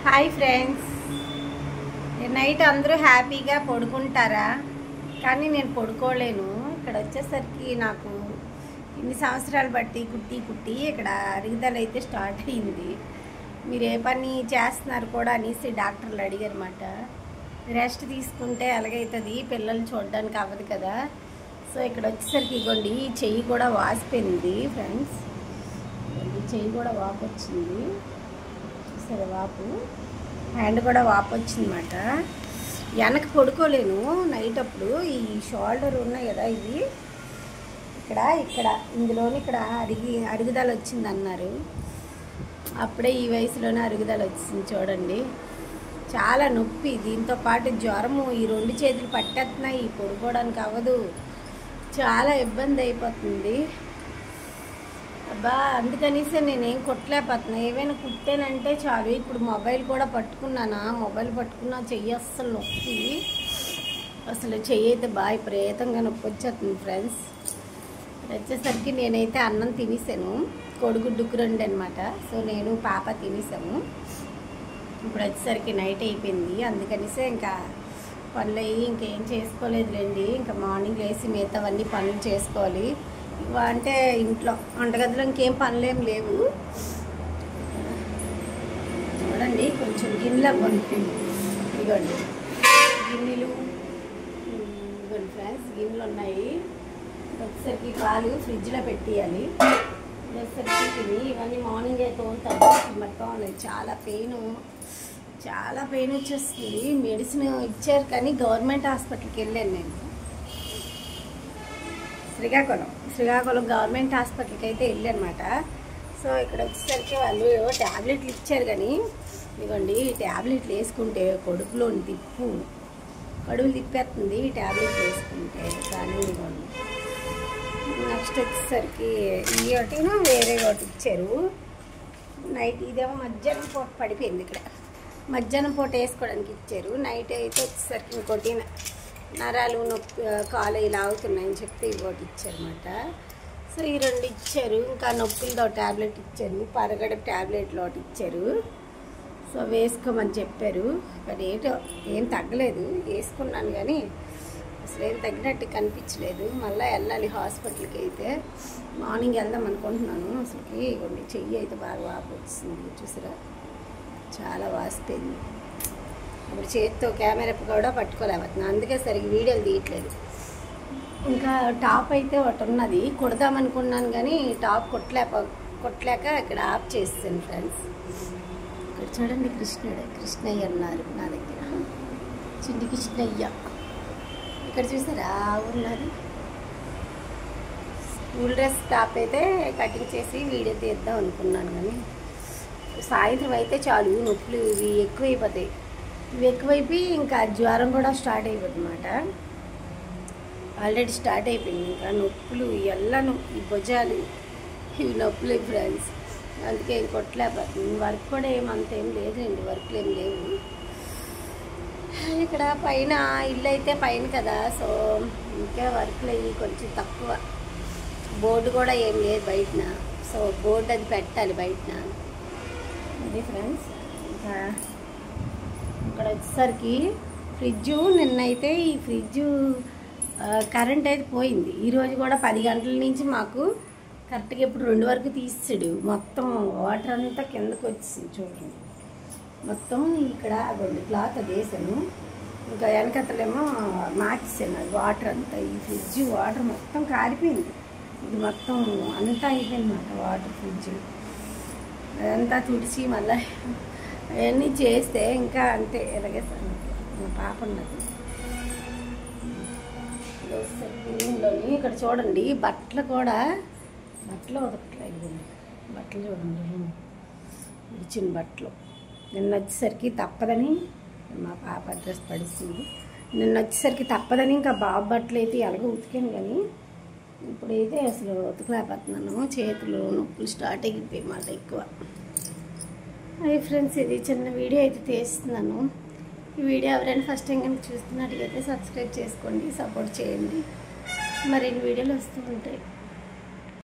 Hi friends, night అందరూ హ్యాపీగా పడుకుంటారా? కానీ నేను పడుకోలేను. ఇక్కడ వచ్చేసరికి నాకు ఇన్ని సంవత్సరాలు బట్టి కుట్టి ఇక్కడ అరుగుదల అయితే స్టార్ట్ అయింది. మీరు ఏ పని చేస్తున్నారు కూడా అనేసి డాక్టర్లు అడిగారన్నమాట. రెస్ట్ తీసుకుంటే ఎలాగైతుంది, పిల్లల్ని చూడడానికి అవ్వదు కదా. సో ఇక్కడ వచ్చేసరికి ఇగోండి చెయ్యి కూడా వాసిపోయింది ఫ్రెండ్స్. చెయ్యి కూడా వాపు వచ్చింది, సరే వాపు, హ్యాండ్ కూడా వాపు వచ్చిందన్నమాట. వెనక పడుకోలేను నైట్ అప్పుడు. ఈ షోల్డర్ ఉన్నాయి కదా, ఇది ఇక్కడ ఇందులోని ఇక్కడ అరుగుదల వచ్చింది అన్నారు. అప్పుడే ఈ వయసులోనే అరుగుదల వచ్చింది చూడండి. చాలా నొప్పి, దీంతో పాటు జ్వరము, ఈ రెండు చేతులు పట్టేస్తున్నాయి, పడుకోవడానికి అవ్వదు, చాలా ఇబ్బంది అయిపోతుంది అబ్బా. అందుకనేసి నేనేం కుట్టలేకపోతున్నా. ఏవైనా కుట్టానంటే చాలు. ఇప్పుడు మొబైల్ కూడా పట్టుకున్నానా, మొబైల్ పట్టుకున్నా చెయ్యి అస్సలు నొప్పి, అసలు చెయ్యి అయితే బాగా విపరీతంగా నొప్పి వచ్చేస్తుంది ఫ్రెండ్స్. వచ్చేసరికి నేనైతే అన్నం తినేసాను, కోడిగుడ్డు కూరండి అనమాట. సో నేను పాప తినేసాము. ఇప్పుడు వచ్చేసరికి నైట్ అయిపోయింది, అందుకనిసే ఇంకా పనులు అయ్యి ఇంకేం చేసుకోలేదులేండి. ఇంకా మార్నింగ్ లేసి మిగతావన్నీ పనులు చేసుకోవాలి. అంటే ఇంట్లో వంటగదిలో ఇంకేం పనులేం లేవు. చూడండి కొంచెం గిన్నెలు ఇదిగోండి, గిన్నెలు ఇదిగోండి ఫ్రెండ్స్, గిన్నెలు ఉన్నాయి. వచ్చేసరికి పాలు ఫ్రిడ్జ్లో పెట్టేయాలి. వచ్చేసరికి తిని ఇవన్నీ మార్నింగ్ అయితే తోలుతాను. మొత్తం చాలా పెయిన్ వచ్చేస్తుంది. మెడిసిన్ ఇచ్చారు కానీ గవర్నమెంట్ హాస్పిటల్కి వెళ్ళాను నేను. శ్రీకాకుళం గవర్నమెంట్ హాస్పిటల్కి అయితే వెళ్ళానమాట. సో ఇక్కడ వచ్చేసరికి వాళ్ళు ట్యాబ్లెట్లు ఇచ్చారు కానీ ఇదిగోండి, ఈ ట్యాబ్లెట్లు వేసుకుంటే కడుపులో కడుపులు తిప్పేస్తుంది ఈ ట్యాబ్లెట్లు వేసుకుంటే. కానీ ఇదిగోండి నెక్స్ట్ వచ్చేసరికి ఈ ఒకటిను వేరే ఒకటి ఇచ్చారు నైట్. ఇదేమో మధ్యాహ్నం పూట పడిపోయింది, ఇక్కడ మధ్యాహ్నం పూట వేసుకోవడానికి ఇచ్చారు. నైట్ అయితే వచ్చేసరికి ఇంకోటి నరాలు నొప్పి, కాలు ఇలా అవుతున్నాయని చెప్తే ఇంకోటి ఇచ్చారన్నమాట. సో ఈ రెండు ఇచ్చారు. ఇంకా నొప్పులతో ట్యాబ్లెట్ ఇచ్చారు, పరగడ ట్యాబ్లెట్లు ఒకటి ఇచ్చారు. సో వేసుకోమని చెప్పారు. కానీ ఏం తగ్గలేదు, వేసుకున్నాను కానీ అసలు ఏం తగ్గినట్టు కనిపించలేదు. మళ్ళీ వెళ్ళాలి హాస్పిటల్కి. అయితే మార్నింగ్ వెళ్దాం అనుకుంటున్నాను. అసలుకి కొన్ని చెయ్యి అయితే బాగా వాపు వచ్చింది, చూసారా, చాలా వాసిపోయింది. ఇప్పుడు చేతితో కెమెరా కూడా పట్టుకోలేకపోతున్నాను, అందుకే సరిగ్గా వీడియోలు తీయట్లేదు. ఇంకా టాప్ అయితే ఒకటి ఉన్నది, కుడదామనుకున్నాను కానీ టాప్ కొట్టలేక ఇక్కడ ఆఫ్ చేస్తాను ఫ్రెండ్స్. ఇక్కడ చూడండి కృష్ణయ్య ఉన్నారు నా దగ్గర, చిన్ని కృష్ణయ్య. ఇక్కడ చూసారా ఉన్నది. స్కూల్ డ్రెస్ టాప్ అయితే కటింగ్ చేసి వీడియో తీద్దాం అనుకున్నాను కానీ సాయంత్రం అయితే చాలు నొప్పులు ఇవి ఎక్కువైపోతాయి. ఇవి ఎక్కువైపోయి ఇంకా జ్వరం కూడా స్టార్ట్ అయిపోతుంది అన్నమాట. ఆల్రెడీ స్టార్ట్ అయిపోయింది. ఇంకా నొప్పులు ఎల్లను, ఈ భుజాలు ఇవి నొప్పులు ఫ్రెండ్స్. అందుకే కొట్టలేకపోతుంది. వర్క్ కూడా ఏమంతేం లేదండి, వర్క్లు ఏం లేవు. ఇక్కడ పైన ఇల్లు అయితే పైన కదా, సో ఇంకా వర్క్లు అయ్యి కొంచెం తక్కువ. బోర్డు కూడా ఏం లేదు బయటన, సో బోర్డు అది పెట్టాలి బయటన. అది ఫ్రెండ్స్. ఇంకా ఇక్కడ వచ్చేసరికి ఫ్రిడ్జు, నిన్నైతే ఈ ఫ్రిడ్జు కరెంట్ అయితే పోయింది. ఈరోజు కూడా 10 గంటల నుంచి మాకు కరెక్ట్గా ఇప్పుడు 2 వరకు తీసాడు. మొత్తం వాటర్ అంతా కిందకు వచ్చింది చూడండి. మొత్తం ఇక్కడ రెండు క్లాత్ అది వేసాను, ఇంకా వెనకతలేమో మార్చేసాను అది వాటర్ అంతా. ఈ ఫ్రిడ్జ్ వాటర్ మొత్తం కారిపోయింది, ఇది మొత్తం అంతా అయిపోయింది అన్నమాట వాటర్. ఫ్రిడ్జ్ అదంతా తుడిచి మళ్ళీ అవన్నీ చేస్తే ఇంకా అంతే ఎలాగే మా పాప ఉన్నది. ఇక్కడ చూడండి బట్టలు ఉదకట్లేదు. బట్టలు చూడండి, ఇచ్చిన బట్టలు. నిన్న వచ్చేసరికి తప్పదని మా పాప డ్రెస్ పడిస్తుంది. నిన్న వచ్చేసరికి తప్పదని ఇంకా బాబు బట్టలు అయితే ఎలాగో ఉతికాను కానీ ఇప్పుడైతే అసలు ఉతకలేకపోతున్నాను. చేతులు నొప్పులు స్టార్ట్ అయిపోయి మాట ఎక్కువ. అయ్యి ఫ్రెండ్స్, ఇది చిన్న వీడియో అయితే తీస్తున్నాను. ఈ వీడియో ఎవరైనా ఫస్ట్ టైం కనుక చూస్తున్నట్టుగైతే సబ్స్క్రైబ్ చేసుకోండి, సపోర్ట్ చేయండి. మరిన్ని వీడియోలు వస్తూ ఉంటాయి.